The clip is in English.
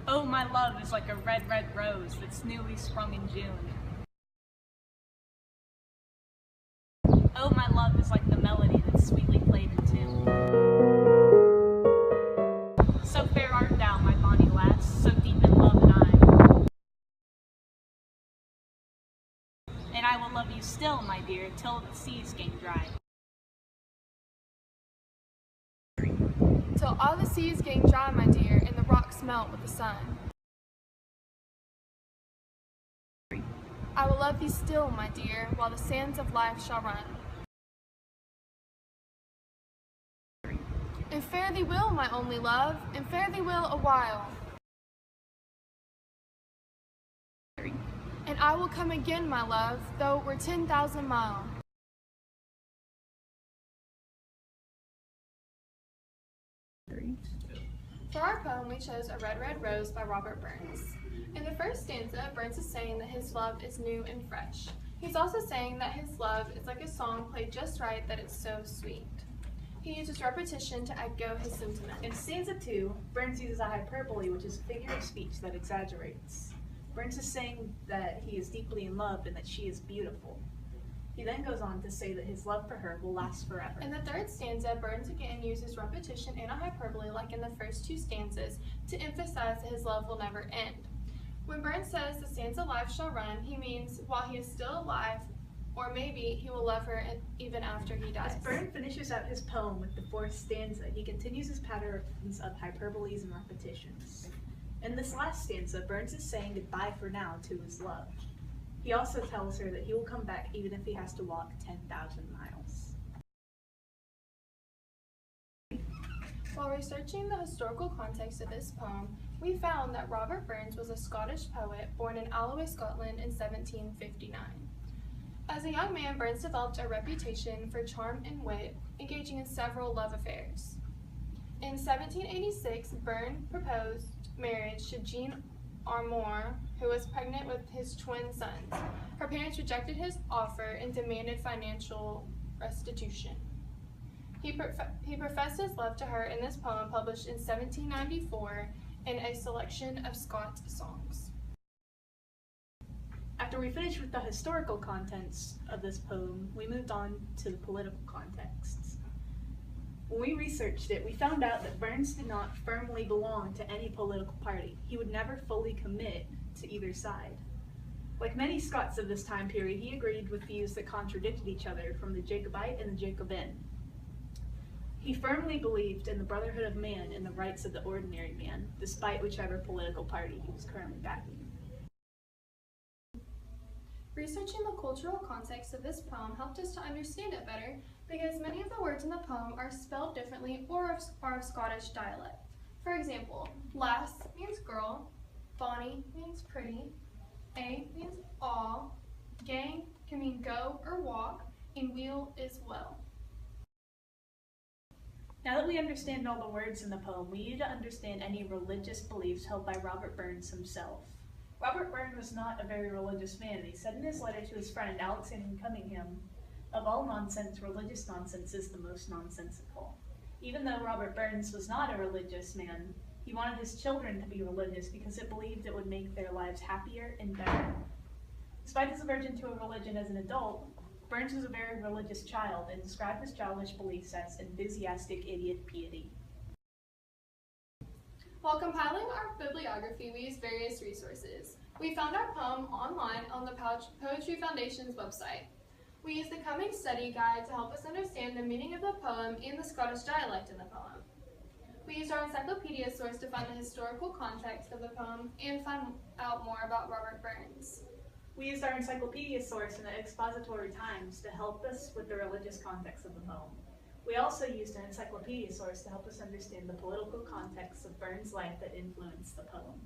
Oh, my love is like a red, red rose that's newly sprung in June. Oh, my love is like the melody that's sweetly played in tune. So fair art thou, my bonny lass, so deep in love am I. And I will love you still, my dear, till the seas gain dry. Till all the seas gain dry, my dear, and the rocks melt with the sun. I will love thee still, my dear, while the sands of life shall run. And fare thee will, my only love, and fare thee will a while. And I will come again, my love, though it were 10,000 miles. For our poem, we chose A Red, Red Rose by Robert Burns. In the first stanza, Burns is saying that his love is new and fresh. He's also saying that his love is like a song played just right, that it's so sweet. He uses repetition to echo his sentiment. In stanza 2, Burns uses a hyperbole, which is a figure of speech that exaggerates. Burns is saying that he is deeply in love and that she is beautiful. He then goes on to say that his love for her will last forever. In the third stanza, Burns again uses repetition and a hyperbole like in the first two stanzas to emphasize that his love will never end. When Burns says the sands of life shall run, he means while he is still alive, or maybe he will love her even after he dies. As Burns finishes out his poem with the fourth stanza, he continues his patterns of hyperboles and repetitions. In this last stanza, Burns is saying goodbye for now to his love. He also tells her that he will come back even if he has to walk 10,000 miles. While researching the historical context of this poem, we found that Robert Burns was a Scottish poet born in Alloway, Scotland in 1759. As a young man, Burns developed a reputation for charm and wit, engaging in several love affairs. In 1786, Burns proposed marriage to Jean Armour, who was pregnant with his twin sons. Her parents rejected his offer and demanded financial restitution. He professed his love to her in this poem published in 1794 in a selection of Scott's songs. After we finished with the historical contents of this poem, we moved on to the political contexts. When we researched it, we found out that Burns did not firmly belong to any political party. He would never fully commit to either side. Like many Scots of this time period, he agreed with views that contradicted each other from the Jacobite and the Jacobin. He firmly believed in the brotherhood of man and the rights of the ordinary man, despite whichever political party he was currently backing. Researching the cultural context of this poem helped us to understand it better because many of the words in the poem are spelled differently or are of Scottish dialect. For example, lass means girl, bonny means pretty, a means all, gang can mean go or walk, and wheel is well. Now that we understand all the words in the poem, we need to understand any religious beliefs held by Robert Burns himself. Robert Burns was not a very religious man. He said in his letter to his friend Alexander Cunningham, "Of all nonsense, religious nonsense is the most nonsensical." Even though Robert Burns was not a religious man, he wanted his children to be religious because it believed it would make their lives happier and better. Despite his aversion to a religion as an adult, Burns was a very religious child and described his childish beliefs as enthusiastic idiot piety. While compiling our bibliography, we used various resources. We found our poem online on the Poetry Foundation's website. We used the Coming Study Guide to help us understand the meaning of the poem and the Scottish dialect in the poem. We used our encyclopedia source to find the historical context of the poem and find out more about Robert Burns. We used our encyclopedia source in the Expository Times to help us with the religious context of the poem. We also used an encyclopedia source to help us understand the political context of Burns' life that influenced the poem.